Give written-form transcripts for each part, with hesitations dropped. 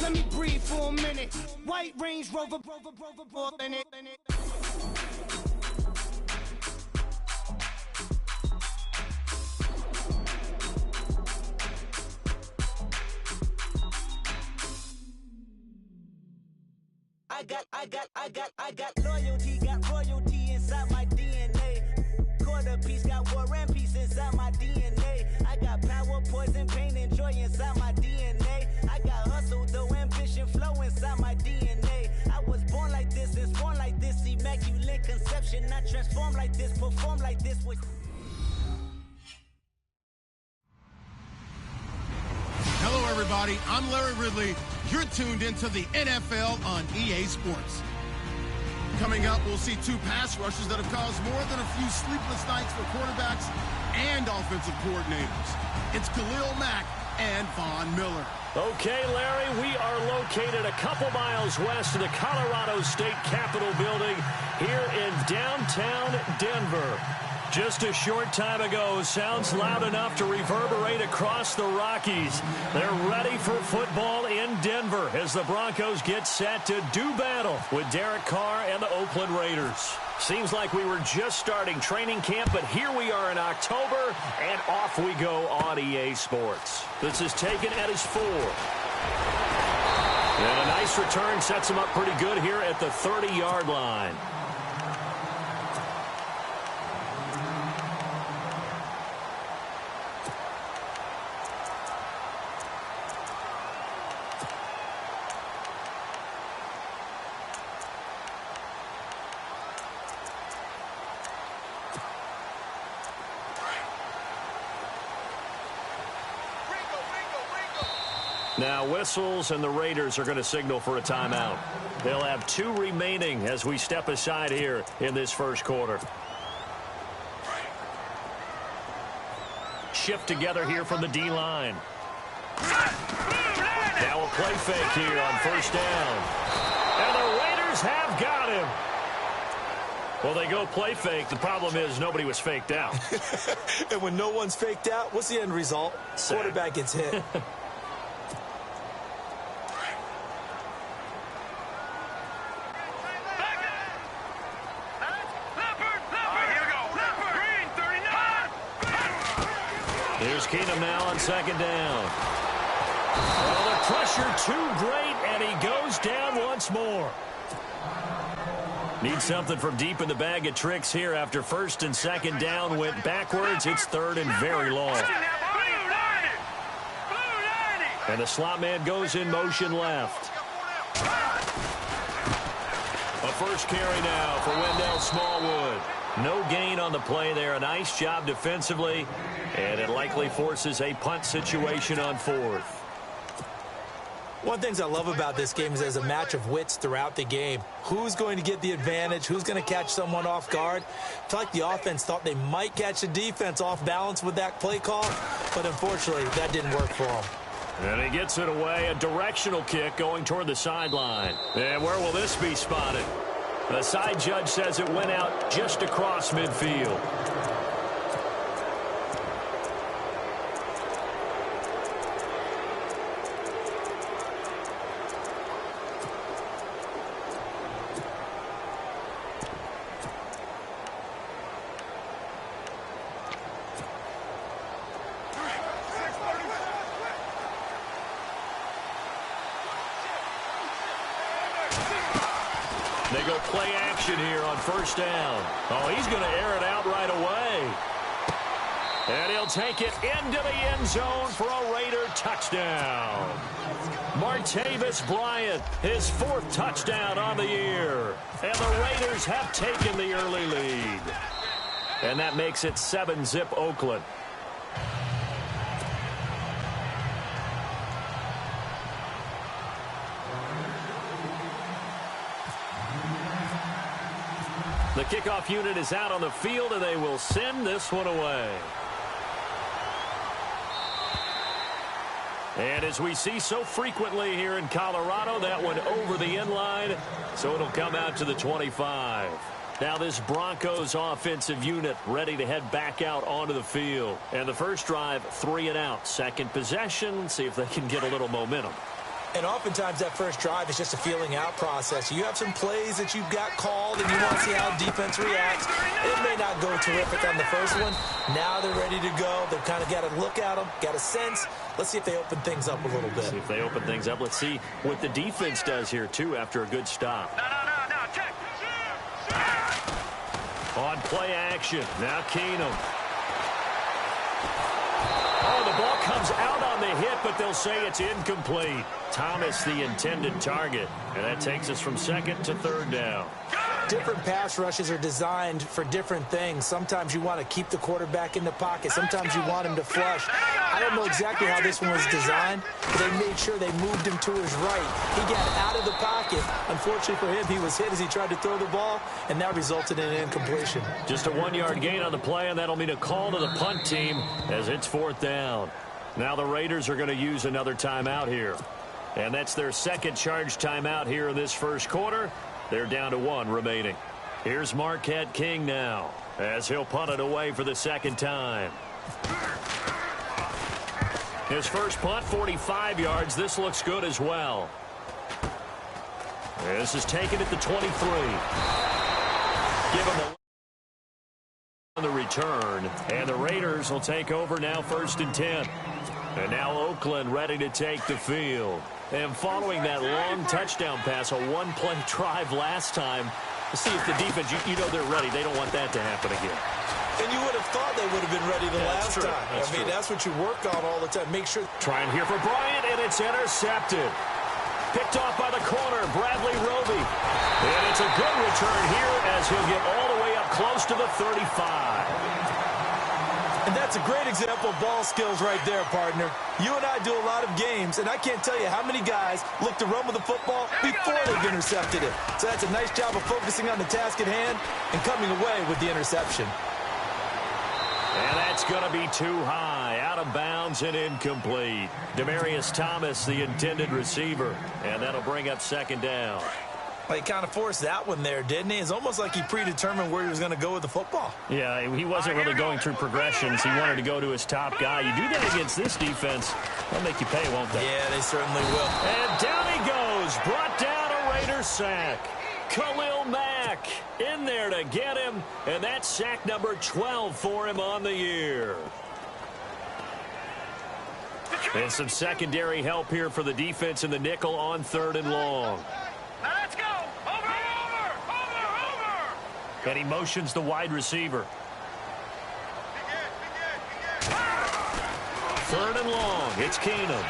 Let me breathe for a minute. White Range Rover, more than it. I got loyalty, got royalty inside my DNA. Quarter piece, got war and peace inside my DNA. I got power, poison, pain, and joy inside my DNA. I got hustle, though, ambition, flow inside my DNA. I was born like this, and born like this, immaculate conception. I transform like this, perform like this with... Hello, everybody. I'm Larry Ridley. You're tuned into the NFL on EA Sports. Coming up, we'll see two pass rushes that have caused more than a few sleepless nights for quarterbacks and offensive coordinators. It's Khalil Mack and Von Miller. Okay, Larry, we are located a couple miles west of the Colorado State Capitol building here in downtown Denver. Just a short time ago, sounds loud enough to reverberate across the Rockies. They're ready for football in Denver as the Broncos get set to do battle with Derek Carr and the Oakland Raiders. Seems like we were just starting training camp, but here we are in October, and off we go on EA Sports. This is taken at his 4. And a nice return sets him up pretty good here at the 30-yard line. Now whistles, and the Raiders are going to signal for a timeout. They'll have 2 remaining as we step aside here in this first quarter. Shift together here from the D-line. Now a play fake here on first down. And the Raiders have got him. Well, they go play fake. The problem is nobody was faked out. And when no one's faked out, what's the end result? Quarterback gets hit. Here's Keenum now on second down. Well, the pressure too great, and he goes down once more. Needs something from deep in the bag of tricks here after first and second down went backwards. It's third and very long. And the slot man goes in motion left. A first carry now for Wendell Smallwood. No gain on the play there. A nice job defensively. And it likely forces a punt situation on 4th. One of the things I love about this game is there's a match of wits throughout the game. Who's going to get the advantage? Who's going to catch someone off guard? I feel like the offense thought they might catch the defense off balance with that play call, but unfortunately that didn't work for them. And he gets it away. A directional kick going toward the sideline. And where will this be spotted? The side judge says it went out just across midfield. They go play action here on first down. Oh, he's going to air it out right away. And he'll take it into the end zone for a Raider touchdown. Martavis Bryant, his 4th touchdown on the year. And the Raiders have taken the early lead. And that makes it 7-zip Oakland. The kickoff unit is out on the field, and they will send this one away. And as we see so frequently here in Colorado, that one over the end line, so it'll come out to the 25. Now this Broncos offensive unit ready to head back out onto the field. And the first drive, 3 and out. Second possession, see if they can get a little momentum. And oftentimes that first drive is just a feeling out process. You have some plays that you've got called and you want to see how defense reacts. It may not go terrific on the first one. Now they're ready to go. They've kind of got to look at them, got a sense. Let's see if they open things up a little bit. See if they open things up. Let's see what the defense does here, too, after a good stop. No, check. On play action. Now Keenum. Oh, the ball comes out on the hit, but they'll say it's incomplete. Thomas, the intended target. And that takes us from second to third down. Different pass rushes are designed for different things. Sometimes you want to keep the quarterback in the pocket. Sometimes you want him to flush. I don't know exactly how this one was designed, but they made sure they moved him to his right. He got out of the pocket. Unfortunately for him, he was hit as he tried to throw the ball, and that resulted in an incompletion. Just a 1-yard gain on the play, and that'll mean a call to the punt team as it's fourth down. Now the Raiders are going to use another timeout here. And that's their second charge timeout here in this first quarter. They're down to 1 remaining. Here's Marquette King now as he'll punt it away for the second time. His first punt, 45 yards. This looks good as well. This is taken at the 23. Give him on the return. And the Raiders will take over now, 1st and 10. And now Oakland ready to take the field. And following that long touchdown pass, a one-play drive last time, to see if the defense, you know they're ready. They don't want that to happen again. And you would have thought they would have been ready the last time. I mean, that's what you work on all the time. Make sure. Trying here for Bryant, and it's intercepted. Picked off by the corner, Bradley Roby. And it's a good return here as he'll get all the way up close to the 35. And that's a great example of ball skills right there, partner. You and I do a lot of games, and I can't tell you how many guys look to run with the football before they've intercepted it. So that's a nice job of focusing on the task at hand and coming away with the interception. And that's going to be too high, out of bounds and incomplete. Demaryius Thomas, the intended receiver, and that'll bring up second down. Well, he kind of forced that one there, didn't he? It's almost like he predetermined where he was going to go with the football. Yeah, he wasn't really going through progressions. He wanted to go to his top guy. You do that against this defense, they'll make you pay, won't they? Yeah, they certainly will. And down he goes. Brought down a Raider sack. Khalil Mack in there to get him, and that's sack number 12 for him on the year. And some secondary help here for the defense in the nickel on 3rd and long. Now let's go. Over. And he motions the wide receiver. 3rd and long. It's Keenum.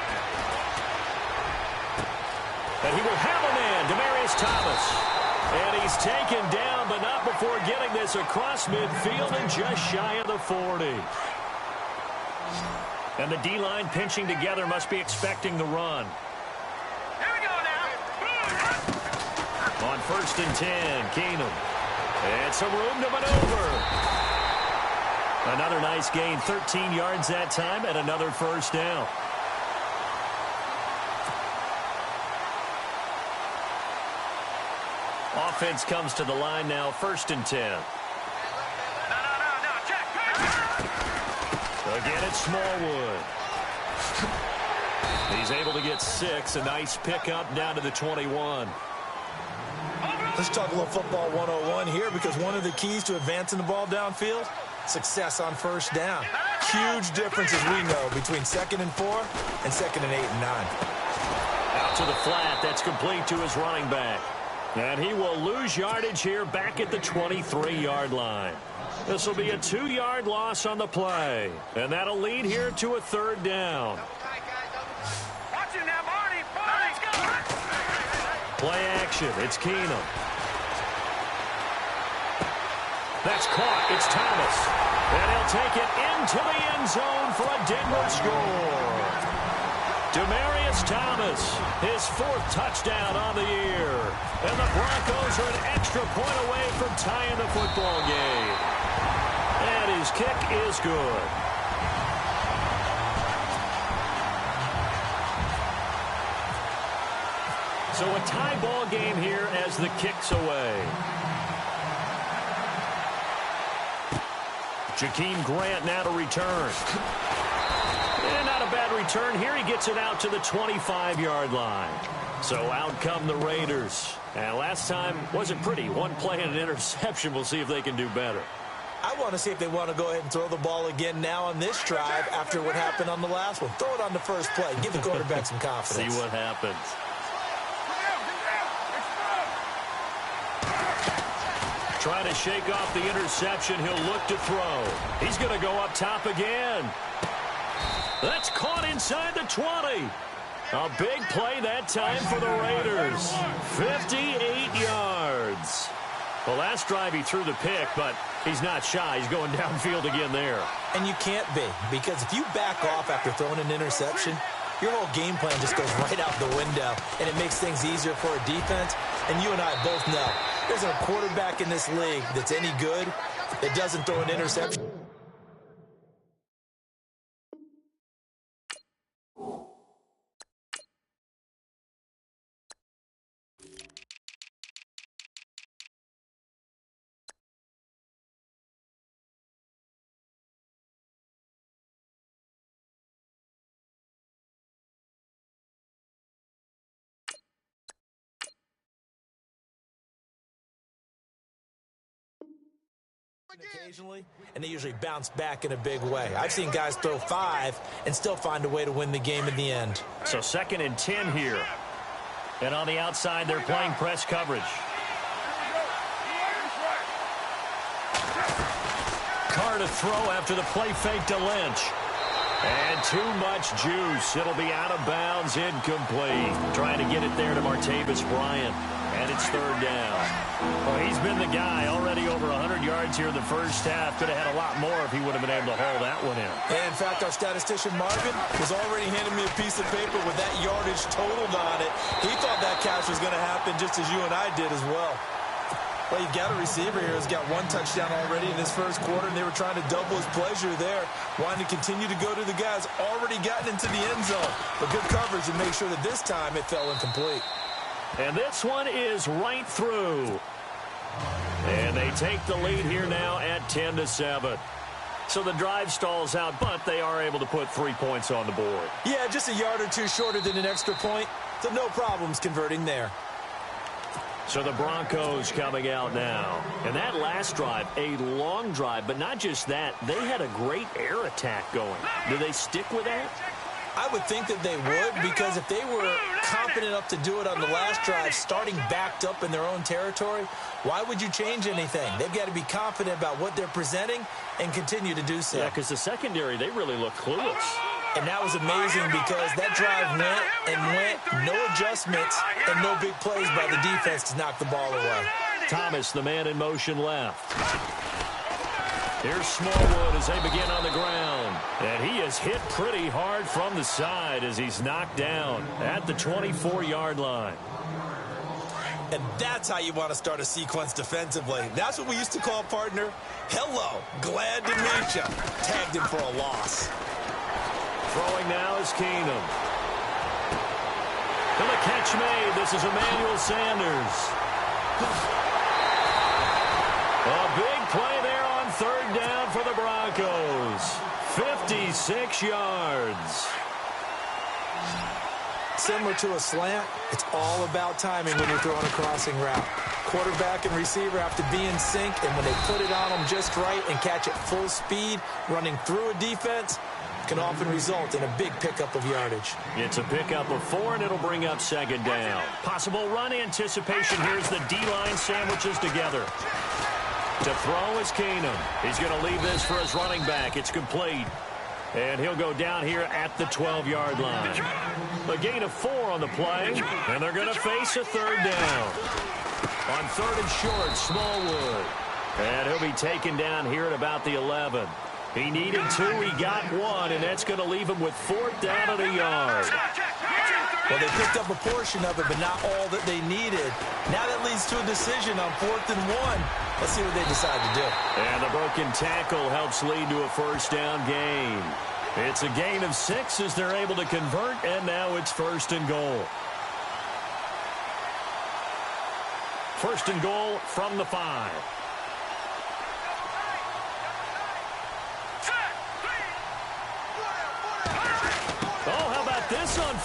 And he will have a man, Demaryius Thomas. And he's taken down, but not before getting this across midfield and just shy of the 40. And the D-line pinching together must be expecting the run. Here we go now. On 1st and 10, Keenum. And some room to maneuver. Another nice gain, 13 yards that time, and another first down. Offense comes to the line now, 1st and 10. No, check. Again, it's Smallwood. He's able to get 6, a nice pickup down to the 21. Let's talk a little football 101 here, because one of the keys to advancing the ball downfield, success on 1st down. Huge difference, as we know, between 2nd and 4 and 2nd and 8 and 9. Out to the flat, that's complete to his running back. And he will lose yardage here back at the 23-yard line. This will be a 2-yard loss on the play. And that'll lead here to a 3rd down. Watch it now, Marty. Let's go. Play action. It's Keenum. That's caught. It's Thomas. And he'll take it into the end zone for a Denver score. Demaryius Thomas, his 4th touchdown on the year. And the Broncos are an extra point away from tying the football game. And his kick is good. So a tie ball game here as the kick's away. Jakeem Grant now to return. And out of a bad return here. He gets it out to the 25-yard line. So out come the Raiders. And last time wasn't pretty. One play and an interception. We'll see if they can do better. I want to see if they want to go ahead and throw the ball again now on this drive after what happened on the last one. Throw it on the first play. Give the quarterback some confidence. See what happens. Trying to shake off the interception. He'll look to throw. He's going to go up top again. That's caught inside the 20. A big play that time for the Raiders. 58 yards. Well, last drive he threw the pick, but he's not shy. He's going downfield again there. And you can't be, because if you back off after throwing an interception, your whole game plan just goes right out the window, and it makes things easier for a defense. And you and I both know there's a quarterback in this league that's any good that doesn't throw an interception. Occasionally, and they usually bounce back in a big way. I've seen guys throw 5 and still find a way to win the game in the end. So 2nd and 10 here. And on the outside, they're playing press coverage. Carr to throw after the play fake to Lynch. And too much juice. It'll be out of bounds, incomplete. Trying to get it there to Martavis Bryant. And it's 3rd down. Well, he's been the guy. Already over 100 yards here in the first half. Could have had a lot more if he would have been able to haul that one in. And in fact, our statistician Marvin was already handing me a piece of paper with that yardage totaled on it. He thought that catch was going to happen just as you and I did as well. Well, you've got a receiver here who's got 1 touchdown already in this first quarter, and they were trying to double his pleasure there, wanting to continue to go to the guys already gotten into the end zone. But good coverage and make sure that this time it fell incomplete. And this one is right through. And they take the lead here now at 10-7. So the drive stalls out, but they are able to put 3 points on the board. Yeah, just a yard or two shorter than an extra point, so no problems converting there. So the Broncos coming out now. And that last drive, a long drive, but not just that. They had a great air attack going. Do they stick with that? I would think that they would, because if they were confident enough to do it on the last drive, starting backed up in their own territory, why would you change anything? They've got to be confident about what they're presenting and continue to do so. Yeah, because the secondary, they really look clueless. And that was amazing because that drive went and went, no adjustments, and no big plays by the defense to knock the ball away. Thomas, the man in motion left. Here's Smallwood as they begin on the ground. And he is hit pretty hard from the side as he's knocked down at the 24-yard line. And that's how you want to start a sequence defensively. That's what we used to call, partner, hello, glad to meet you. Tagged him for a loss. Throwing now is Keenum. And the catch made. This is Emmanuel Sanders. A big play there on 3rd down for the Broncos. 56 yards. Similar to a slant, it's all about timing when you're throwing a crossing route. Quarterback and receiver have to be in sync, and when they put it on them just right and catch it full speed, running through a defense, can often result in a big pickup of yardage. It's a pickup of 4, and it'll bring up 2nd down. Possible run anticipation. Here's the D-line sandwiches together. To throw is Keenum. He's going to leave this for his running back. It's complete. And he'll go down here at the 12-yard line. A gain of 4 on the play, and they're going to face a 3rd down. On 3rd and short, Smallwood. And he'll be taken down here at about the 11. He needed 2, he got 1, and that's going to leave him with 4th down at a yard. Well, they picked up a portion of it, but not all that they needed. Now that leads to a decision on 4th and 1. Let's see what they decide to do. And the broken tackle helps lead to a 1st down gain. It's a gain of 6 as they're able to convert, and now it's 1st and goal. 1st and goal from the 5.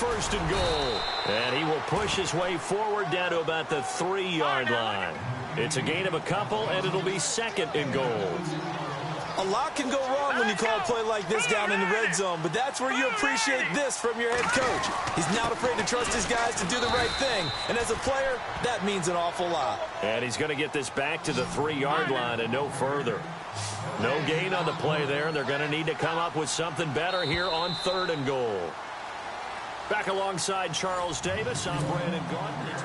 first and goal. And he will push his way forward down to about the 3-yard line. It's a gain of a couple, and it'll be second and goal. A lot can go wrong when you call a play like this down in the red zone, but that's where you appreciate this from your head coach. He's not afraid to trust his guys to do the right thing, and as a player, that means an awful lot. And he's going to get this back to the 3-yard line and no further. No gain on the play there, and they're going to need to come up with something better here on 3rd and goal. Back alongside Charles Davis, I'm Brandon Gaudin.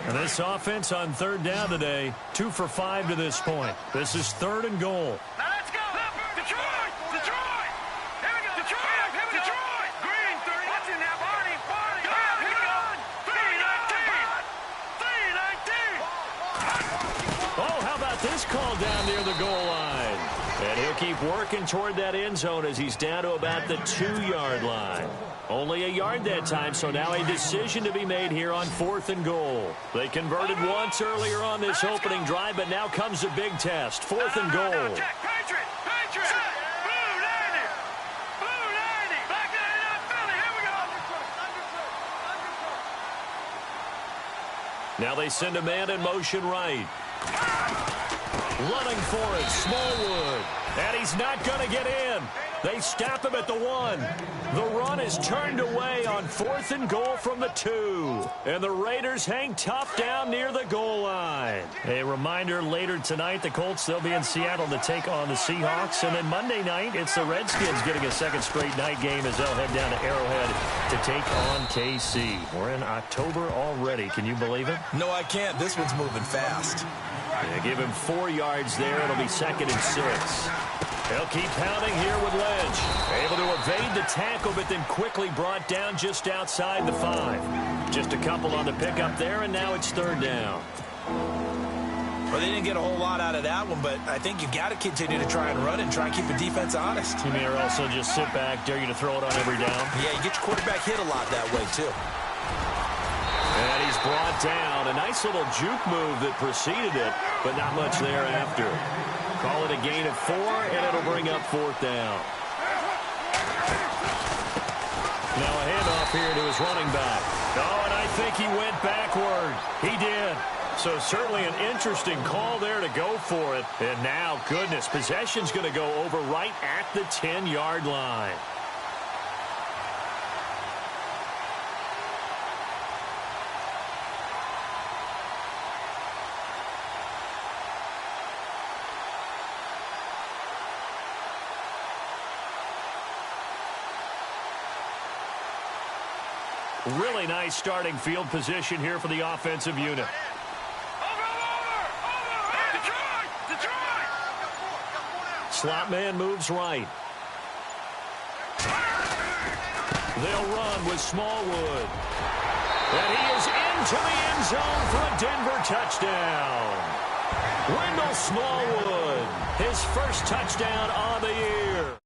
And this offense on 3rd down today, 2 for 5 to this point. This is 3rd and goal. Now let's go. Detroit! Detroit! Here we go. Detroit! Here we go. Detroit! Green 30. Watch it now, Barney. Barney. Here we go. 3-19. 3-19. Oh, how about this call down near the goal line? And he'll keep working toward that end zone as he's down to about the 2-yard line. Only a yard that time, so now a decision to be made here on 4th and goal. They converted once earlier on this opening drive, but now comes a big test. 4th and goal. Check. Patriot. Patriot. Blue 90. Blue 90. Back 99 Philly. Here we go. Now they send a man in motion right. Running for it, Smallwood. And he's not going to get in. They stop him at the 1. The run is turned away on 4th and goal from the 2. And the Raiders hang tough down near the goal line. A reminder, later tonight, the Colts, they'll be in Seattle to take on the Seahawks. And then Monday night, it's the Redskins getting a second straight night game as they'll head down to Arrowhead to take on KC. We're in October already. Can you believe it? No, I can't. This one's moving fast. They give him 4 yards there. It'll be 2nd and 6. They'll keep pounding here with Lynch. Able to evade the tackle, but then quickly brought down just outside the 5. Just a couple on the pickup there, and now it's 3rd down. Well, they didn't get a whole lot out of that one, but I think you got to continue to try and run and try and keep the defense honest. You may also just sit back, dare you to throw it on every down. Yeah, you get your quarterback hit a lot that way, too. And he's brought down. A nice little juke move that preceded it, but not much thereafter. Call it a gain of 4, and it'll bring up 4th down. Now a handoff here to his running back. Oh, and I think he went backward. He did. So certainly an interesting call there to go for it. And now, goodness, possession's going to go over right at the 10-yard line. Really nice starting field position here for the offensive unit. Over. Detroit. Slot man moves right. They'll run with Smallwood. And he is into the end zone for a Denver touchdown. Wendell Smallwood, his first touchdown on the year.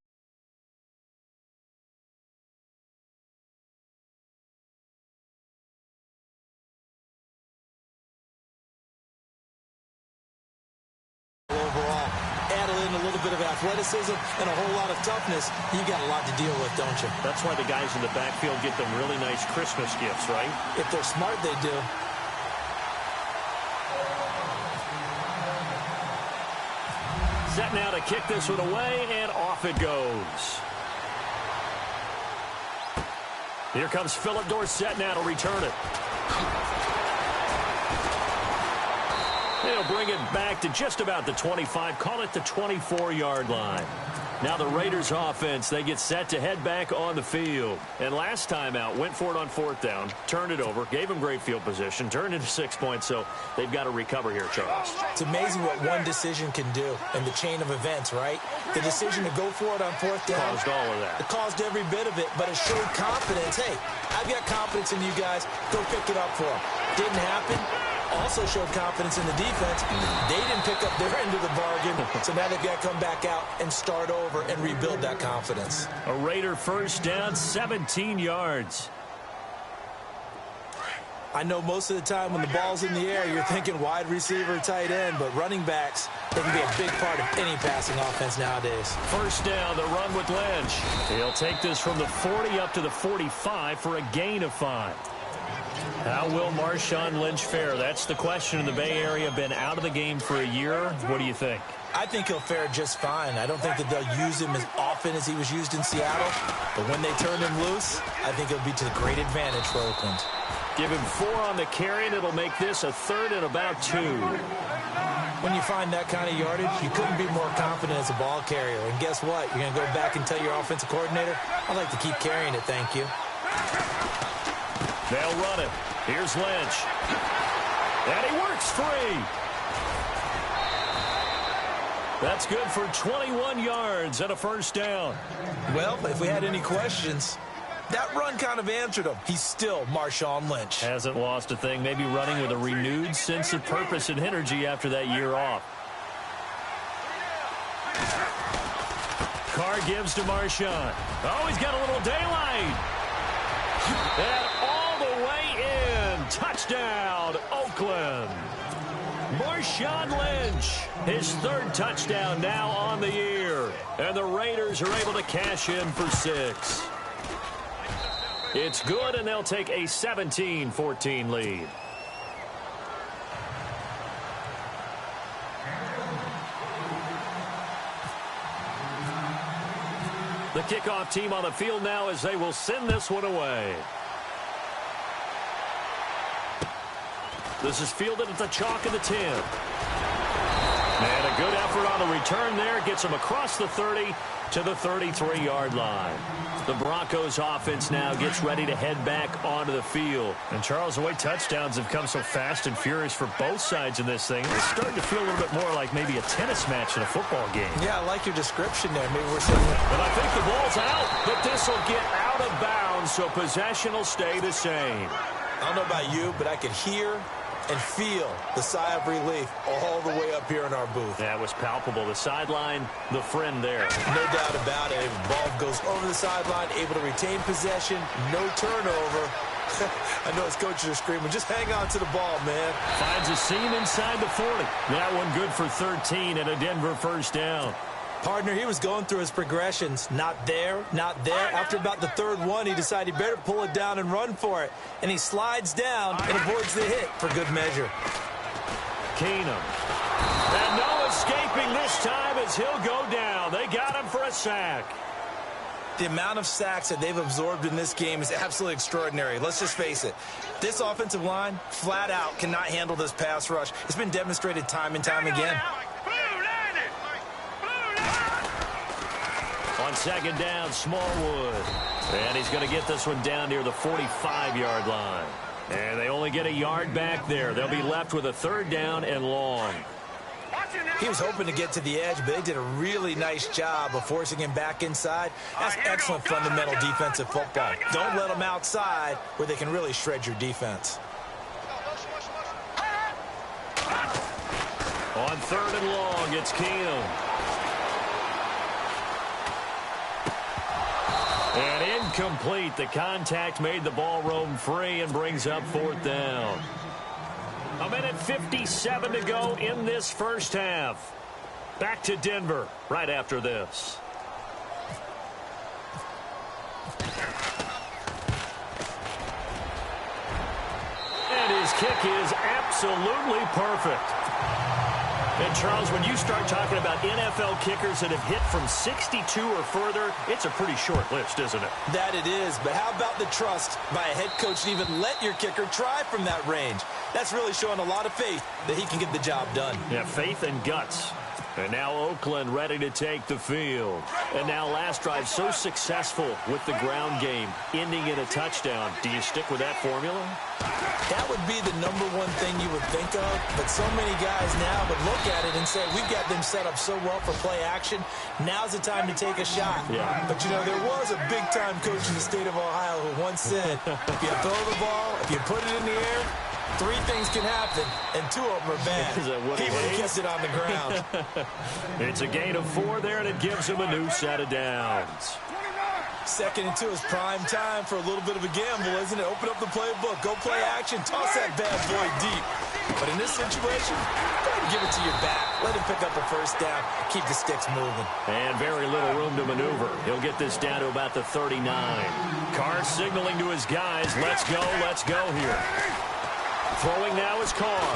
Overall, add in a little bit of athleticism and a whole lot of toughness, you got a lot to deal with, don't you? That's why the guys in the backfield get them really nice Christmas gifts, right? If they're smart, they do. Set now to kick this one away, and off it goes. Here comes Philip Dorsett now to return it. They'll bring it back to just about the 25, call it the 24-yard line. Now the Raiders offense, they get set to head back on the field. And last time out, went for it on 4th down, turned it over, gave them great field position, turned into 6 points, so they've got to recover here, Charles. It's amazing what one decision can do in the chain of events, right? The decision to go for it on 4th down. Caused all of that. It caused every bit of it, but it showed confidence. Hey, I've got confidence in you guys. Go pick it up for them. Didn't happen. Also showed confidence in the defense. They didn't pick up their end of the bargain, so now they've got to come back out and start over and rebuild that confidence. A Raider first down, 17 yards. I know most of the time when the ball's in the air, you're thinking wide receiver, tight end, but running backs, they can be a big part of any passing offense nowadays. First down, the run with Lynch. He'll take this from the 40 up to the 45 for a gain of 5. How will Marshawn Lynch fare? That's the question in the Bay Area. Been out of the game for a year. What do you think? I think he'll fare just fine. I don't think that they'll use him as often as he was used in Seattle. But when they turn him loose, I think it'll be to the great advantage for Oakland. Give him 4 on the carry, and it'll make this a 3rd and about 2. When you find that kind of yardage, you couldn't be more confident as a ball carrier. And guess what? You're going to go back and tell your offensive coordinator, I'd like to keep carrying it, thank you. They'll run it. Here's Lynch. And he works free. That's good for 21 yards and a first down. Well, if we had any questions, that run kind of answered him. He's still Marshawn Lynch. Hasn't lost a thing. Maybe running with a renewed sense of purpose and energy after that year off. Carr gives to Marshawn. Oh, he's got a little daylight. And all the way in. Touchdown, Oakland. Marshawn Lynch, his 3rd touchdown now on the year. And the Raiders are able to cash in for 6. It's good, and they'll take a 17-14 lead. The kickoff team on the field now as they will send this one away. This is fielded at the chalk of the 10. And a good effort on the return there. Gets him across the 30 to the 33-yard line. The Broncos offense now gets ready to head back onto the field. And Charles, the way touchdowns have come so fast and furious for both sides in this thing, it's starting to feel a little bit more like maybe a tennis match in a football game. Yeah, I like your description there. Maybe we're saying But I think the ball's out, but this will get out of bounds, so possession will stay the same. I don't know about you, but I could hear and feel the sigh of relief all the way up here in our booth. That was palpable. The sideline, the friend there. No doubt about it. The ball goes over the sideline, able to retain possession, no turnover. I know his coaches are screaming, just hang on to the ball, man. Finds a seam inside the 40. That one good for 13 and a Denver first down. Partner, he was going through his progressions. Not there, not there. After about the 3rd one, he decided he better pull it down and run for it. And he slides down and avoids the hit for good measure. Keenum. And no escaping this time as he'll go down. They got him for a sack. The amount of sacks that they've absorbed in this game is absolutely extraordinary. Let's just face it. This offensive line, flat out, cannot handle this pass rush. It's been demonstrated time and time again. On second down, Smallwood. And he's going to get this one down near the 45-yard line. And they only get a yard back there. They'll be left with a 3rd down and long. He was hoping to get to the edge, but they did a really nice job of forcing him back inside. That's excellent fundamental defensive football. Don't let them outside where they can really shred your defense. On 3rd and long, it's Keenum. And incomplete. The contact made the ball roam free and brings up 4th down. 1:57 to go in this first half. Back to Denver right after this. And his kick is absolutely perfect. And, Charles, when you start talking about NFL kickers that have hit from 62 or further, it's a pretty short list, isn't it? That it is, but how about the trust by a head coach to even let your kicker try from that range? That's really showing a lot of faith that he can get the job done. Yeah, faith and guts. And now Oakland ready to take the field. And now last drive so successful with the ground game, ending in a touchdown. Do you stick with that formula? That would be the #1 thing you would think of, but so many guys now would look at it and say, we've got them set up so well for play action, now's the time to take a shot. Yeah. But, you know, there was a big-time coach in the state of Ohio who once said, if you throw the ball, if you put it in the air, 3 things can happen, and 2 of them are bad. Is that what he would have kept it on the ground. It's a gain of 4 there, and it gives him a new set of downs. Second and 2 is prime time for a little bit of a gamble, isn't it? Open up the playbook, go play action, toss that bad boy deep. But in this situation, go ahead and give it to your back. Let him pick up a first down, keep the sticks moving. And very little room to maneuver. He'll get this down to about the 39. Carr signaling to his guys, let's go here. Throwing now is Carr.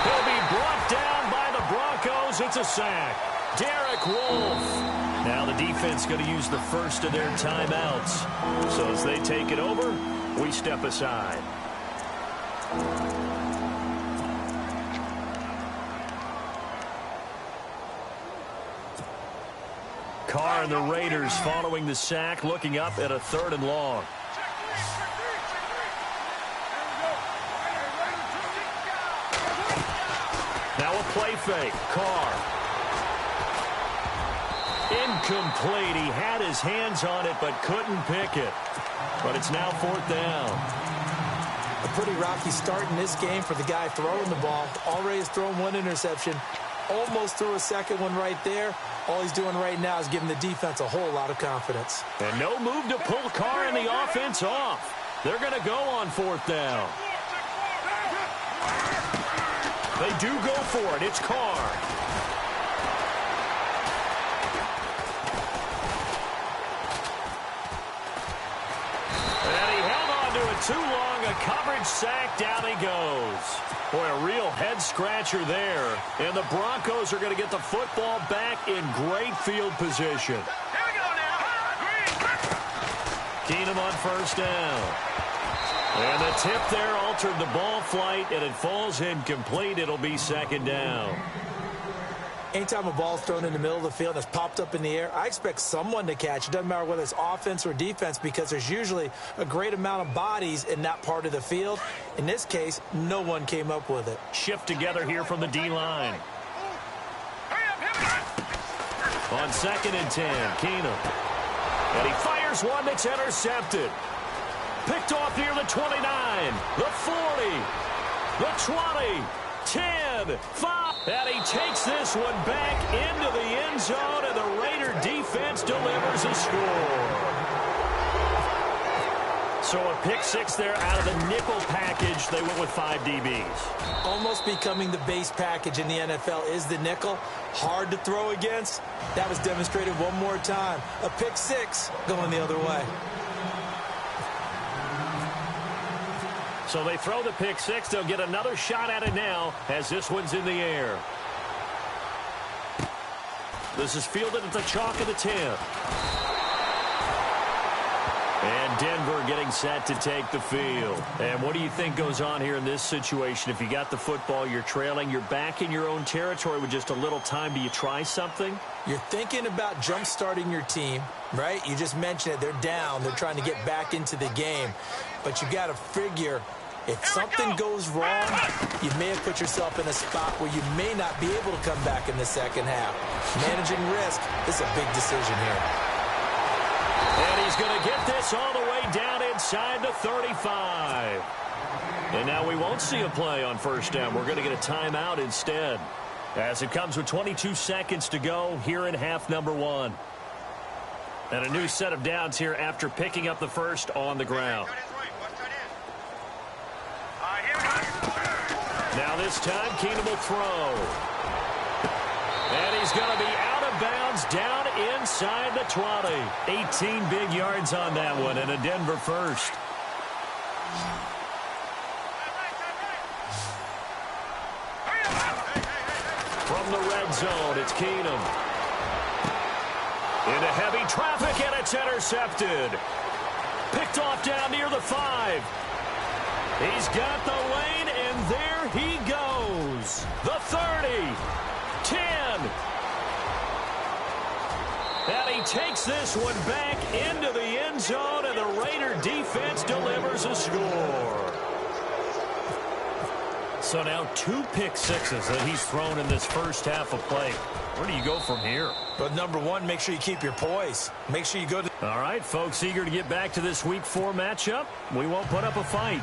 He'll be brought down by the Broncos. It's a sack. Derek Wolfe. Now the defense going to use the first of their timeouts. So as they take it over, we step aside. Carr and the Raiders following the sack, looking up at a 3rd and long. Now a play fake. Carr. Incomplete. He had his hands on it but couldn't pick it. But it's now 4th down. A pretty rocky start in this game for the guy throwing the ball. Already has thrown 1 interception. Almost threw a second one right there. All he's doing right now is giving the defense a whole lot of confidence. And no move to pull Carr and the offense off. They're going to go on 4th down. They do go for it. It's Carr. Too long, a coverage sack, down he goes. Boy, a real head-scratcher there. And the Broncos are going to get the football back in great field position. Here we go now. Keenum on 1st down. And the tip there altered the ball flight, and it falls incomplete. It'll be 2nd down. Anytime a ball's thrown in the middle of the field and it's popped up in the air, I expect someone to catch. It doesn't matter whether it's offense or defense because there's usually a great amount of bodies in that part of the field. In this case, no one came up with it. Shift together here from the D-line. On 2nd and 10, Keenum. And he fires one that's intercepted. Picked off near the 29, the 40, the 20, 10, 5. And he takes this one back into the end zone, and the Raider defense delivers a score. So a pick 6 there out of the nickel package. They went with 5 DBs. Almost becoming the base package in the NFL is the nickel. Hard to throw against. That was demonstrated one more time. A pick 6 going the other way. So they throw the pick 6. They'll get another shot at it now as this one's in the air. This is fielded at the chalk of the 10. And Denver getting set to take the field. And what do you think goes on here in this situation? If you got the football, you're trailing, you're back in your own territory with just a little time. Do you try something? You're thinking about jump-starting your team, right? You just mentioned it. They're down. They're trying to get back into the game. But you got to figure if something goes wrong, you may have put yourself in a spot where you may not be able to come back in the second half. Managing risk is a big decision here. And he's going to get this all the way down inside the 35. And now we won't see a play on 1st down. We're going to get a timeout instead. As it comes with 22 seconds to go here in half number 1. And a new set of downs here after picking up the first on the ground. Now this time, Keenum will throw. And he's going to be out of bounds down inside the 20. 18 big yards on that one, and a Denver first. From the red zone, it's Keenum. Into heavy traffic, and it's intercepted. Picked off down near the 5. He's got the lane, and there he goes. The 30, 10. And he takes this one back into the end zone, and the Raider defense delivers a score. So now 2 pick 6s that he's thrown in this first half of play. Where do you go from here? But number 1, make sure you keep your poise. Make sure you go to... All right, folks, eager to get back to this Week 4 matchup. We won't put up a fight.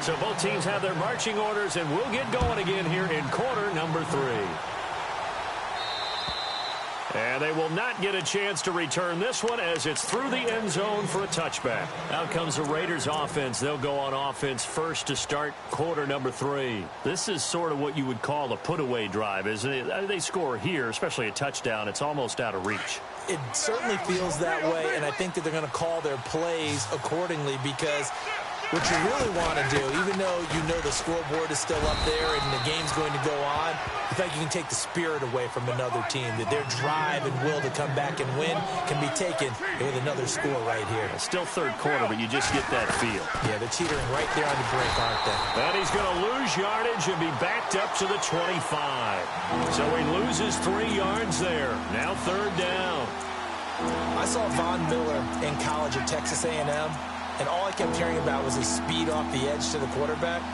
So both teams have their marching orders, and we'll get going again here in quarter number 3. And they will not get a chance to return this one as it's through the end zone for a touchback. Out comes the Raiders offense. They'll go on offense first to start quarter number 3. This is sort of what you would call a put-away drive, isn't it? They score here, especially a touchdown. It's almost out of reach. It certainly feels that way, and I think that they're going to call their plays accordingly because what you really want to do, even though you know the scoreboard is still up there and the game's going to go on, you think you can take the spirit away from another team, that their drive and will to come back and win can be taken with another score right here. It's still third quarter, but you just get that feel. Yeah, they're teetering right there on the break, aren't they? And he's going to lose yardage and be backed up to the 25. So he loses 3 yards there. Now third down. I saw Von Miller in college at Texas A&M. And all I kept hearing about was his speed off the edge to the quarterback.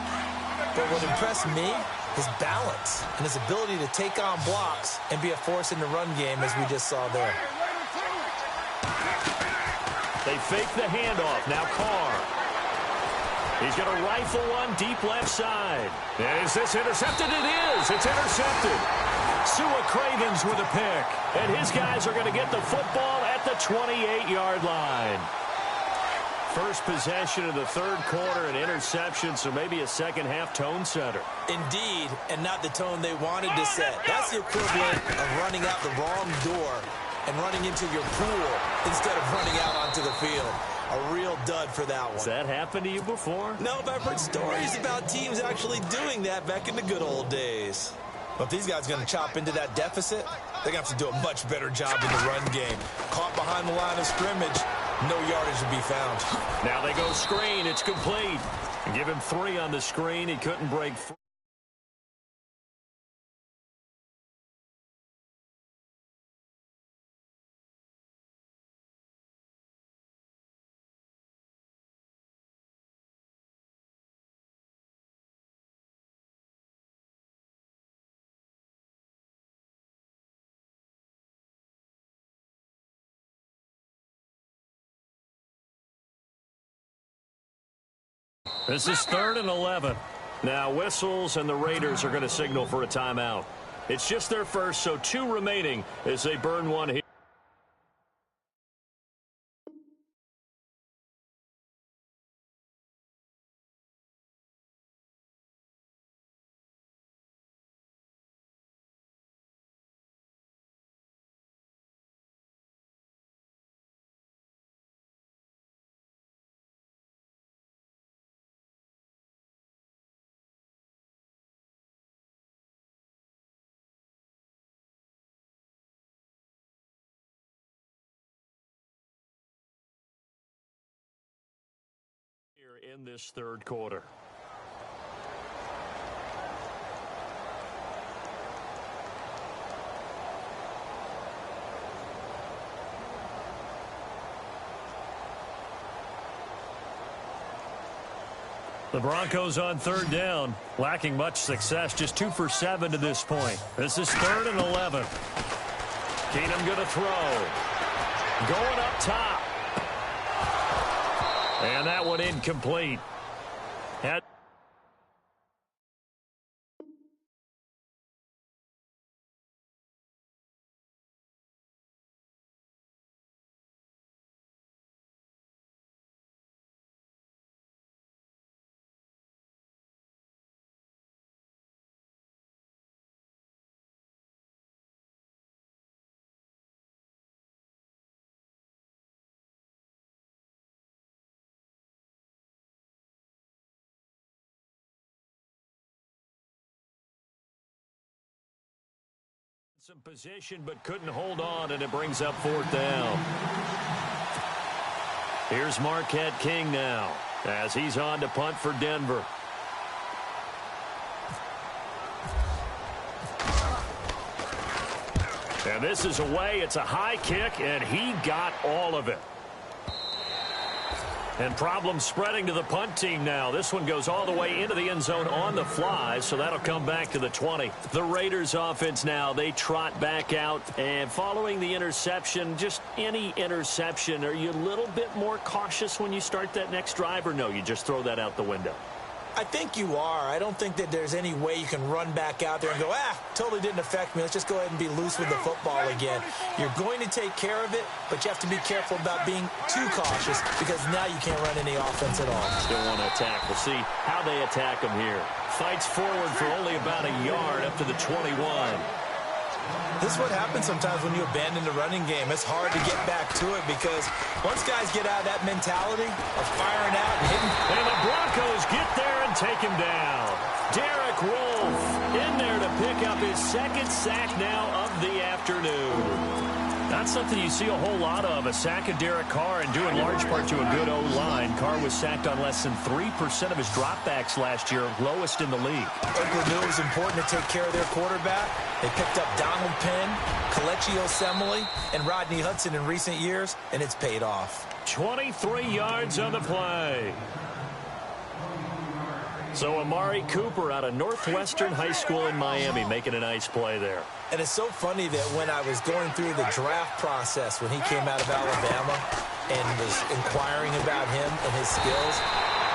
But what impressed me, his balance and his ability to take on blocks and be a force in the run game, as we just saw there. They fake the handoff. Now Carr. He's going to rifle one deep left side. Is this intercepted? It is. It's intercepted. Sua Cravens with a pick. And his guys are going to get the football at the 28-yard line. First possession of the third quarter, an interception, so maybe a second-half tone setter. Indeed, and not the tone they wanted to set. That's the equivalent of running out the wrong door and running into your pool instead of running out onto the field. A real dud for that one. Has that happened to you before? No, but I've heard stories about teams actually doing that back in the good old days. But if these guys are going to chop into that deficit, they're going to have to do a much better job in the run game. Caught behind the line of scrimmage, no yardage to be found. Now they go screen. It's complete. Give him 3 on the screen. He couldn't break free. This is 3rd and 11. Now whistles and the Raiders are going to signal for a timeout. It's just their first, so 2 remaining as they burn one here. In this third quarter. The Broncos on 3rd down, lacking much success, just 2 for 7 to this point. This is 3rd and 11. Keenum going to throw. Going up top. And that one incomplete. Some position, but couldn't hold on, and it brings up 4th down. Here's Marquette King now, as he's on to punt for Denver. And this is away. It's a high kick, and he got all of it. And problems spreading to the punt team now. This one goes all the way into the end zone on the fly, so that'll come back to the 20. The Raiders offense now, they trot back out. And following the interception, just any interception, are you a little bit more cautious when you start that next drive, or no, you just throw that out the window? I think you are. I don't think that there's any way you can run back out there and go, totally didn't affect me. Let's just go ahead and be loose with the football again. You're going to take care of it, but you have to be careful about being too cautious because now you can't run any offense at all. Still want to attack. We'll see how they attack him here. Fights forward for only about a yard up to the 21. This is what happens sometimes when you abandon the running game. It's hard to get back to it because once guys get out of that mentality of firing out and hitting. And the Broncos get there and take him down. Derek Wolfe in there to pick up his second sack now of the afternoon. That's something you see a whole lot of, a sack of Derek Carr, and due in large part to a good O-line. Carr was sacked on less than 3% of his dropbacks last year, lowest in the league. Oakland knew it was important to take care of their quarterback. They picked up Donald Penn, Kelechi Osemele, and Rodney Hudson in recent years, and it's paid off. 23 yards on the play. So Amari Cooper out of Northwestern High School in Miami making a nice play there. And it's so funny that when I was going through the draft process when he came out of Alabama and was inquiring about him and his skills,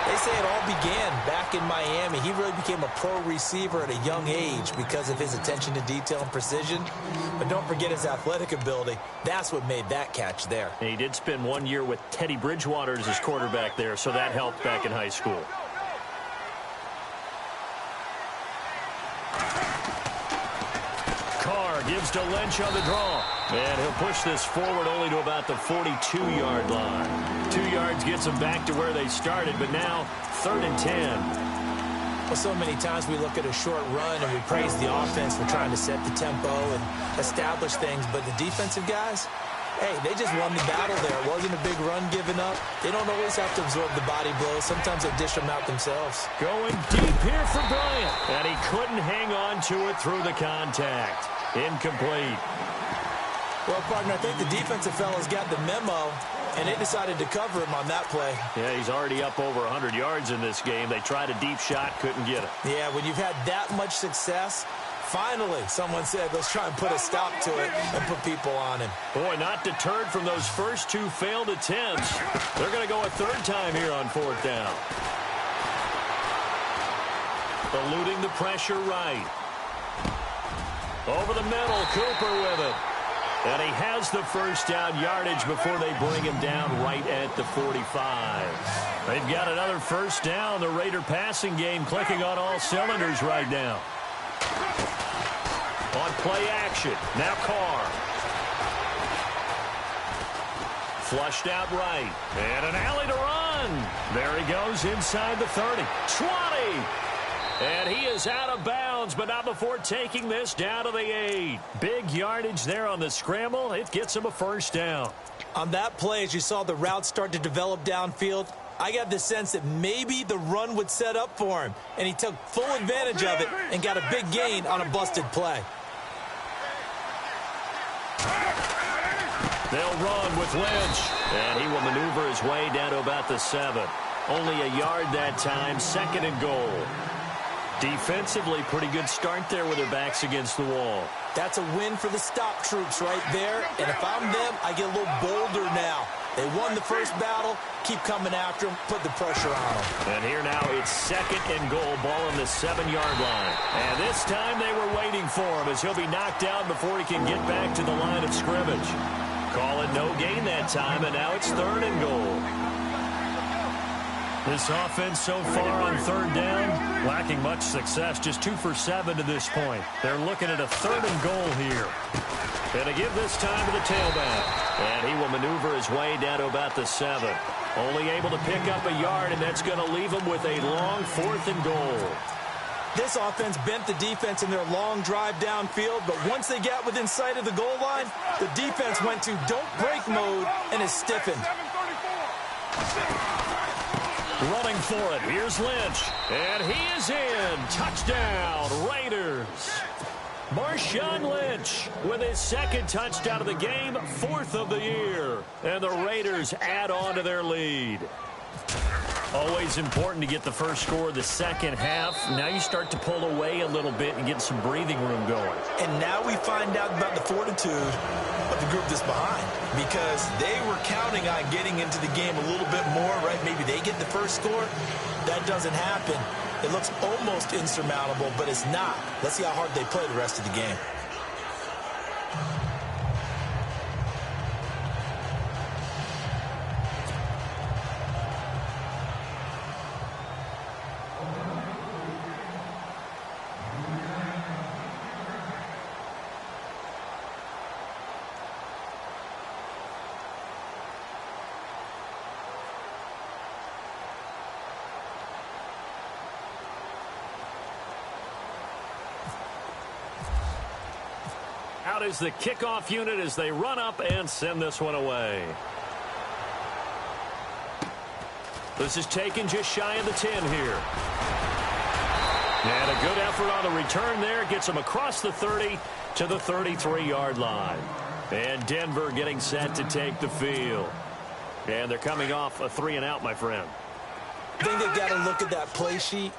they say it all began back in Miami. He really became a pro receiver at a young age because of his attention to detail and precision. But don't forget his athletic ability. That's what made that catch there. And he did spend 1 year with Teddy Bridgewater as his quarterback there, so that helped back in high school. Gives to Lynch on the draw. And he'll push this forward only to about the 42-yard line. 2 yards gets them back to where they started, but now 3rd and 10. Well, so many times we look at a short run and we praise the offense for trying to set the tempo and establish things, but the defensive guys, hey, they just won the battle there. It wasn't a big run given up. They don't always have to absorb the body blows. Sometimes they dish them out themselves. Going deep here for Bryant, and he couldn't hang on to it through the contact. Incomplete. Well, partner, I think the defensive fellas got the memo, and they decided to cover him on that play. Yeah, he's already up over 100 yards in this game. They tried a deep shot, couldn't get it. Yeah, when you've had that much success, finally someone said, let's try and put a stop to it and put people on him. Boy, not deterred from those first 2 failed attempts. They're going to go a 3rd time here on 4th down. Eluding the pressure right. Over the middle, Cooper with it. And he has the first down yardage before they bring him down right at the 45. They've got another first down. The Raider passing game clicking on all cylinders right now. On play action, now Carr. Flushed out right. And an alley to run. There he goes inside the 30. 20. And he is out of bounds, but not before taking this down to the 8. Big yardage there on the scramble. It gets him a first down. On that play, as you saw the route start to develop downfield, I got the sense that maybe the run would set up for him. And he took full advantage of it and got a big gain on a busted play. They'll run with Lynch. And he will maneuver his way down to about the 7. Only a yard that time, 2nd and goal. Defensively, pretty good start there with their backs against the wall. That's a win for the stop troops right there. And if I'm them, I get a little bolder now. They won the first battle. Keep coming after them. Put the pressure on them. And here now it's 2nd and goal. Ball on the 7-yard line. And this time they were waiting for him as he'll be knocked down before he can get back to the line of scrimmage. Call it no gain that time, and now it's 3rd and goal. This offense so far on 3rd down, lacking much success, just 2 for 7 to this point. They're looking at a 3rd and goal here. And to give this time to the tailback. And he will maneuver his way down to about the 7. Only able to pick up a yard, and that's going to leave him with a long 4th and goal. This offense bent the defense in their long drive downfield, but once they got within sight of the goal line, the defense went to don't break mode and is stiffened. Running for it. Here's Lynch. And he is in. Touchdown, Raiders. Marshawn Lynch with his 2nd touchdown of the game, 4th of the year. And the Raiders add on to their lead. Always important to get the first score of the second half. Now you start to pull away a little bit and get some breathing room going. And now we find out about the fortitude of the group that's behind, because they were counting on getting into the game a little bit more, right? Maybe they get get the first score. That doesn't happen. It looks almost insurmountable, but it's not. Let's see how hard they play the rest of the game. Out is the kickoff unit as they run up and send this one away. This is taken just shy of the 10 here. And a good effort on the return there. Gets them across the 30 to the 33-yard line. And Denver getting set to take the field. And they're coming off a 3-and-out, my friend. I think they've got to look at that play sheet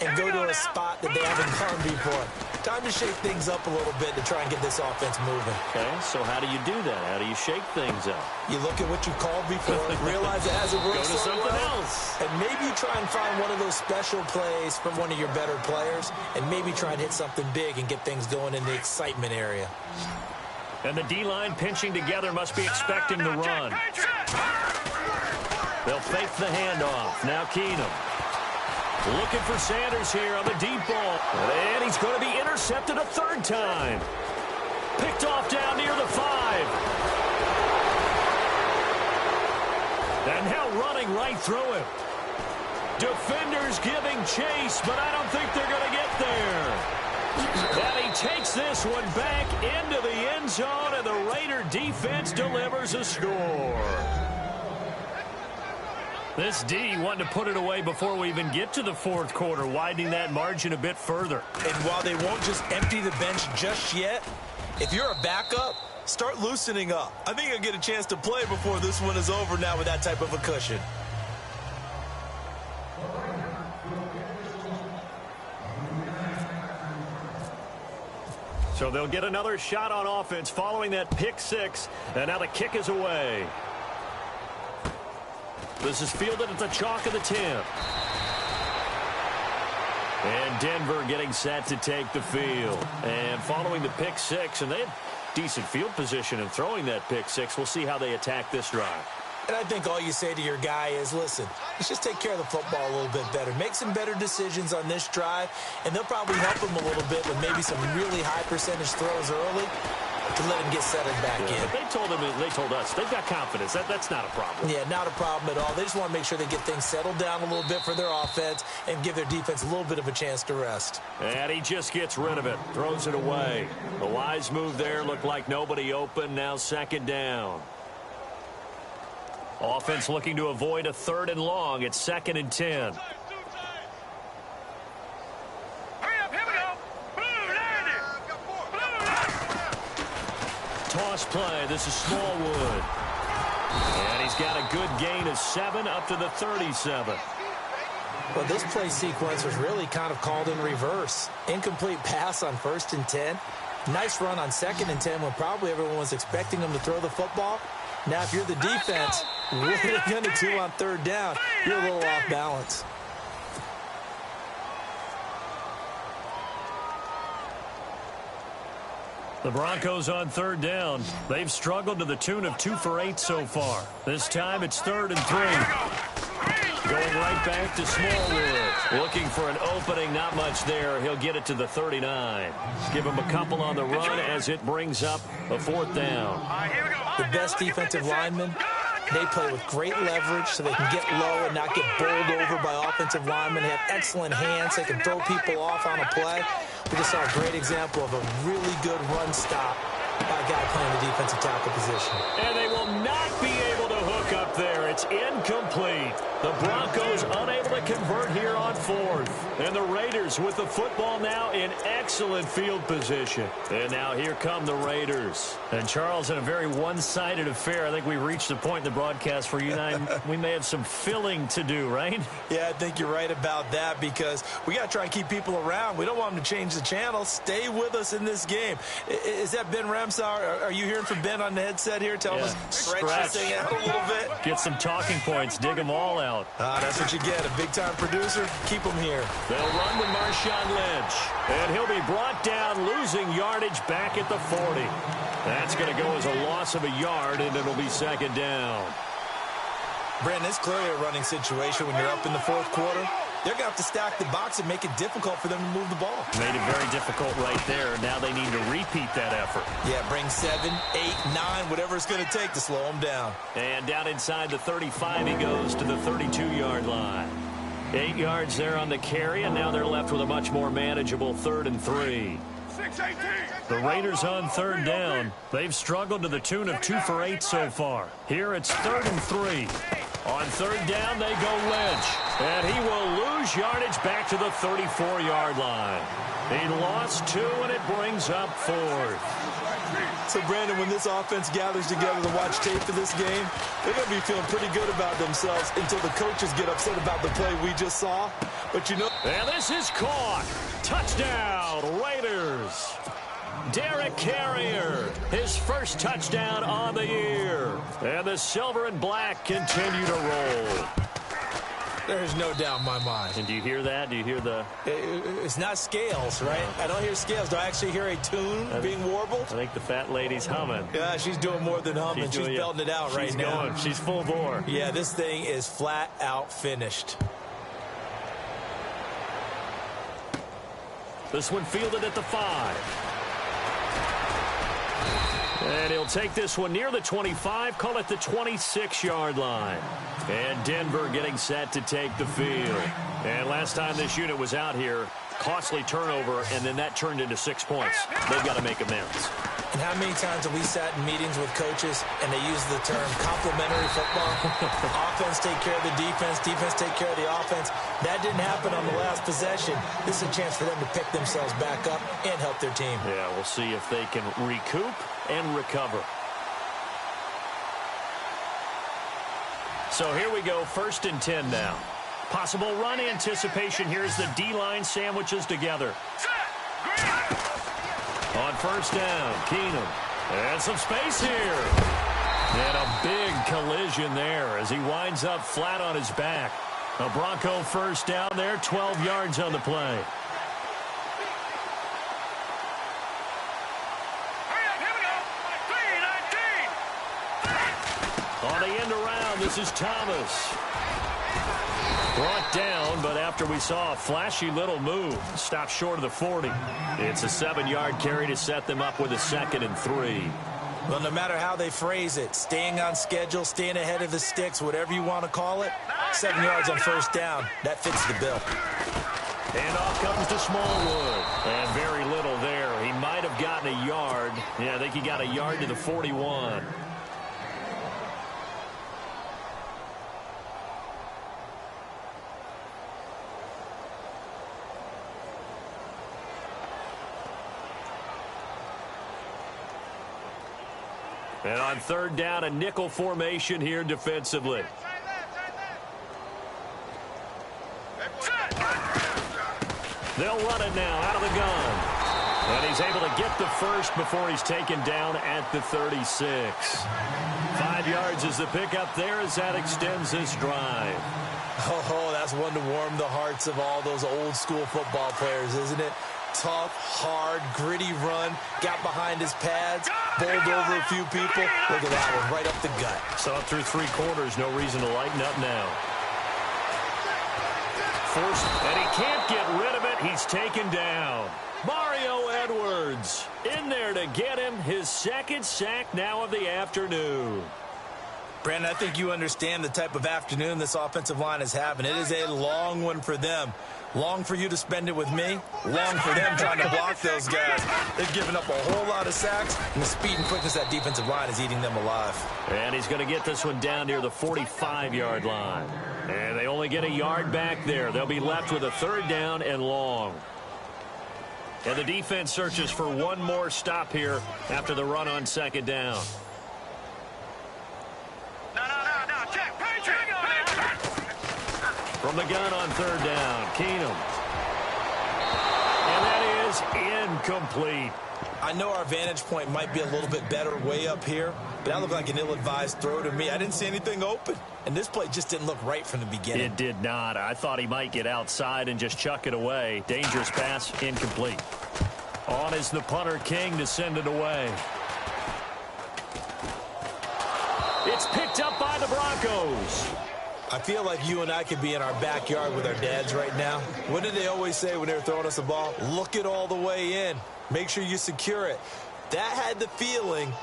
and go to a spot that they haven't gone before. Time to shake things up a little bit to try and get this offense moving. Okay, so how do you do that? How do you shake things up? You look at what you called before, realize it hasn't worked Go to so something well, else. and maybe you try and find one of those special plays from one of your better players, and maybe try and hit something big and get things going in the excitement area. And the D-line pinching together must be expecting the run. They'll fake the handoff. Now Keenum. Looking for Sanders here on the deep ball. And he's going to be intercepted a third time. Picked off down near the 5. And now running right through him. Defenders giving chase, but I don't think they're going to get there. And he takes this one back into the end zone, and the Raider defense delivers a score. This D wanting to put it away before we even get to the fourth quarter, widening that margin a bit further. And while they won't just empty the bench just yet, if you're a backup, start loosening up. I think you'll get a chance to play before this one is over now with that type of a cushion. So they'll get another shot on offense following that pick 6, and now the kick is away. This is fielded at the chalk of the 10. And Denver getting set to take the field. And following the pick 6, and they had decent field position in throwing that pick 6. We'll see how they attack this drive. And I think all you say to your guy is, listen, let's just take care of the football a little bit better. Make some better decisions on this drive, and they'll probably help him a little bit with maybe some really high percentage throws early to let him get settled back in. But they told us they've got confidence. That's not a problem. Yeah, not a problem at all. They just want to make sure they get things settled down a little bit for their offense and give their defense a little bit of a chance to rest. And he just gets rid of it, throws it away. The wise move there, looked like nobody open. Now second down. Offense looking to avoid a 3rd and long. It's 2nd and 10. Toss play. This is Smallwood. And he's got a good gain of 7 up to the 37. Well, this play sequence was really kind of called in reverse. Incomplete pass on 1st and 10. Nice run on 2nd and 10 when probably everyone was expecting him to throw the football. Now, if you're the defense, what are they going to do on 3rd down? You're a little off balance. The Broncos on 3rd down. They've struggled to the tune of 2 for 8 so far. This time it's 3rd and 3. Going right back to Smallwood. Looking for an opening. Not much there. He'll get it to the 39. Give him a couple on the run as it brings up a 4th down. The best defensive linemen, they play with great leverage so they can get low and not get bowled over by offensive linemen. They have excellent hands. They can throw people off on a play. We just saw a great example of a really good run stop by a guy playing the defensive tackle position. And they will not be able to hook up there. It's incomplete. The Broncos unable to to convert here on fourth. And the Raiders with the football now in excellent field position. And now here come the Raiders. And Charles, in a very one-sided affair, I think we reached the point in the broadcast where you and I, we may have some filling to do, right? Yeah, I think you're right about that because we got to try and keep people around. We don't want them to change the channel. Stay with us in this game. Is that Ben Ramsauer? Are you hearing from Ben on the headset here? Tell us, stretch this thing out a little bit. Get some talking points. Dig them all out. That's what you get. A big-time producer. Keep them here. They'll run with Marshawn Lynch. And he'll be brought down, losing yardage back at the 40. That's going to go as a loss of a yard, and it'll be second down. Brandon, it's clearly a running situation when you're up in the fourth quarter. They're going to have to stack the box and make it difficult for them to move the ball. Made it very difficult right there. Now they need to repeat that effort. Yeah, bring 7, 8, 9, whatever it's going to take to slow them down. And down inside the 35, he goes to the 32-yard line. 8 yards there on the carry, and now they're left with a much more manageable 3rd and 3. The Raiders on third down. They've struggled to the tune of 2 for 8 so far. Here it's 3rd and 3. On third down, they go Lynch. And he will lose yardage back to the 34-yard line. He lost 2, and it brings up 4th. So, Brandon, when this offense gathers together to watch tape of this game, they're going to be feeling pretty good about themselves until the coaches get upset about the play we just saw. But, you know... And this is caught. Touchdown, Raiders. Derek Carrier, his first touchdown on the year. And the silver and black continue to roll. There's no doubt in my mind. And do you hear that? Do you hear the... It's not scales, right? I don't hear scales. Do I actually hear a tune being warbled? I think the fat lady's humming. Yeah, she's doing more than humming. She's belting it out right now. She's going. She's full bore. Yeah, this thing is flat out finished. This one fielded at the 5. And he'll take this one near the 25, call it the 26-yard line. And Denver getting set to take the field. And last time this unit was out here, costly turnover, and then that turned into 6 points. They've got to make amends. And how many times have we sat in meetings with coaches and they use the term complementary football? Offense take care of the defense, defense take care of the offense. That didn't happen on the last possession. This is a chance for them to pick themselves back up and help their team. Yeah, we'll see if they can recoup and recover. So here we go, 1st and 10 now. Possible run anticipation. Here's the D-line sandwiches together. On 1st down, Keenum. And some space here. And a big collision there as he winds up flat on his back. A Bronco 1st down there, 12 yards on the play. On the end around, this is Thomas. Brought down, but after we saw a flashy little move, stopped short of the 40. It's a 7-yard carry to set them up with a 2nd and 3. Well, no matter how they phrase it, staying on schedule, staying ahead of the sticks, whatever you want to call it, 7 yards on 1st down, that fits the bill. And off comes to Smallwood. And very little there. He might have gotten a yard. Yeah, I think he got a yard to the 41. And on 3rd down, a nickel formation here defensively. They'll run it now out of the gun. And he's able to get the first before he's taken down at the 36. 5 yards is the pickup there as that extends this drive. Oh, that's one to warm the hearts of all those old school football players, isn't it? Tough, hard, gritty run, got behind his pads, bowled over a few people. Look at that one, right up the gut. So up through 3 quarters, no reason to lighten up now. Forced, and he can't get rid of it. He's taken down. Mario Edwards in there to get him his 2nd sack now of the afternoon. Brandon, I think you understand the type of afternoon this offensive line is having. It is a long one for them. Long for you to spend it with me. Long for them trying to block those guys. They've given up a whole lot of sacks, and the speed and quickness of that defensive line is eating them alive. And he's going to get this one down near the 45-yard line. And they only get a yard back there. They'll be left with a 3rd down and long. And the defense searches for one more stop here after the run on 2nd down. From the gun on 3rd down, Keenum. And that is incomplete. I know our vantage point might be a little bit better way up here, but that looked like an ill-advised throw to me. I didn't see anything open, and this play just didn't look right from the beginning. It did not. I thought he might get outside and just chuck it away. Dangerous pass, incomplete. On is the punter, King, to send it away. It's picked up by the Broncos. I feel like you and I could be in our backyard with our dads right now. What did they always say when they were throwing us the ball? Look it all the way in. Make sure you secure it. That had the feeling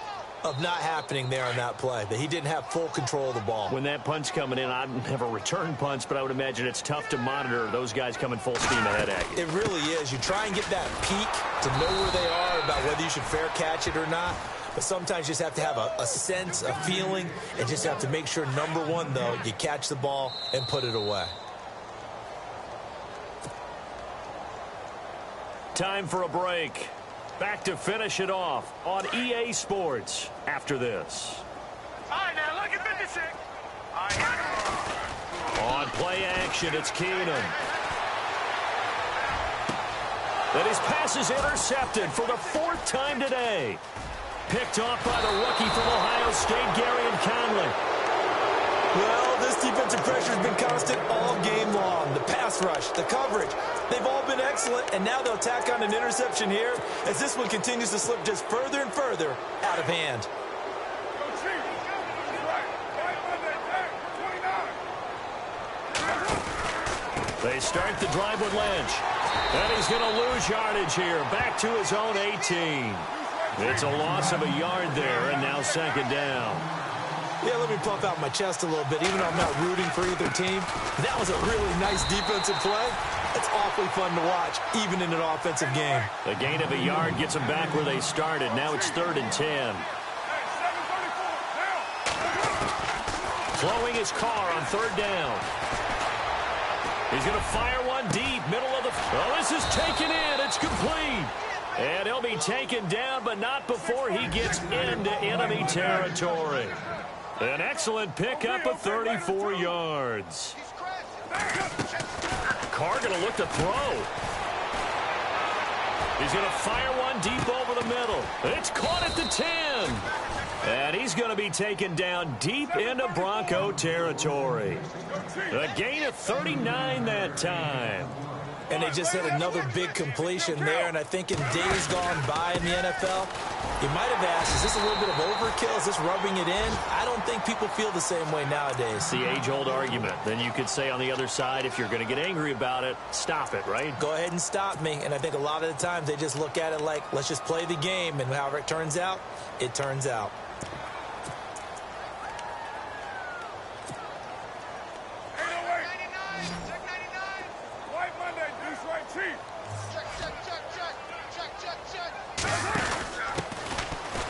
of not happening there on that play, that he didn't have full control of the ball. When that punch coming in, I have a return punch, but I would imagine it's tough to monitor those guys coming full steam ahead at you. It really is. You try and get that peek to know where they are about whether you should fair catch it or not. But sometimes you just have to have a sense, a feeling, and just have to make sure, number one, though, you catch the ball and put it away. Time for a break. Back to finish it off on EA Sports after this. All right, now look at 56. All right. On play action, it's Keenum. Then his pass is intercepted for the 4th time today. Picked off by the rookie from Ohio State, Garyon Conley. Well, this defensive pressure has been constant all game long. The pass rush, the coverage, they've all been excellent, and now they'll tack on an interception here as this one continues to slip just further and further out of hand. They start the drive with Lynch. And he's going to lose yardage here, back to his own 18. It's a loss of a yard there, and now 2nd down. Yeah, let me puff out my chest a little bit, even though I'm not rooting for either team. That was a really nice defensive play. It's awfully fun to watch, even in an offensive game. The gain of a yard gets them back where they started. Now it's 3rd and 10. Flowing his car on 3rd down. He's going to fire one deep, middle of the... Oh, this is taken in. It's complete. And he'll be taken down, but not before he gets into enemy territory. An excellent pickup of 34 yards. Carr going to look to throw. He's going to fire one deep over the middle. It's caught at the 10. And he's going to be taken down deep into Bronco territory. A gain of 39 that time. And they just hit another big completion there. And I think in days gone by in the NFL, you might have asked, is this a little bit of overkill? Is this rubbing it in? I don't think people feel the same way nowadays. The age-old argument. Then you could say on the other side, if you're going to get angry about it, stop it, right? Go ahead and stop me. And I think a lot of the times they just look at it like, let's just play the game. And however it turns out, it turns out.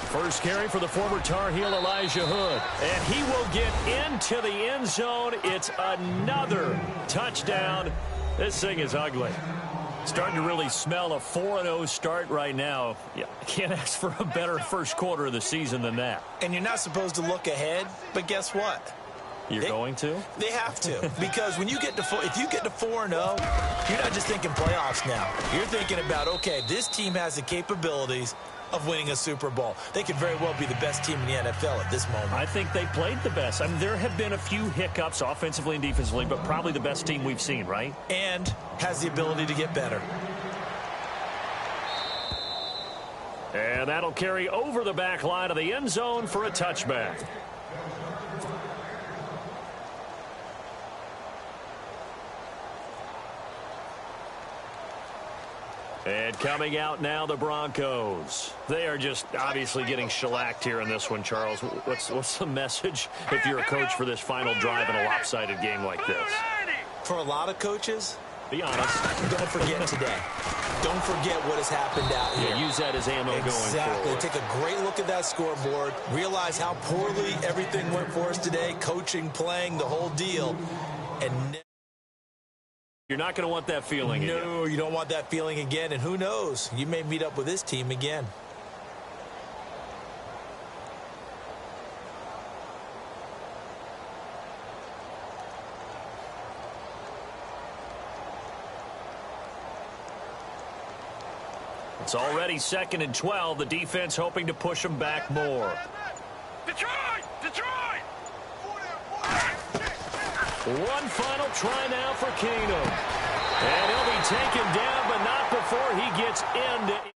First carry for the former Tar Heel Elijah Hood. And he will get into the end zone. It's another touchdown. This thing is ugly. Starting to really smell a 4-0 start right now. Yeah, can't ask for a better first quarter of the season than that. And you're not supposed to look ahead, but guess what? You're going to? They have to, because when you get to if you get to 4-0, you're not just thinking playoffs now. You're thinking about, okay, this team has the capabilities of winning a Super Bowl. They could very well be the best team in the NFL at this moment. I think they played the best. I mean, there have been a few hiccups offensively and defensively, but probably the best team we've seen, right? And has the ability to get better. And that'll carry over the back line of the end zone for a touchback. And coming out now, the Broncos. They are just obviously getting shellacked here in this one, Charles. What's the message if you're a coach for this final drive in a lopsided game like this? For a lot of coaches, be honest, don't forget today. Don't forget what has happened out here. Yeah, use that as ammo going forward. Take a great look at that scoreboard. Realize how poorly everything went for us today. Coaching, playing, the whole deal. And you're not going to want that feeling again. No, you don't want that feeling again. And who knows? You may meet up with this team again. It's already 2nd and 12. The defense hoping to push them back more. Detroit! Detroit! One final try now for Keenum. And he'll be taken down, but not before he gets into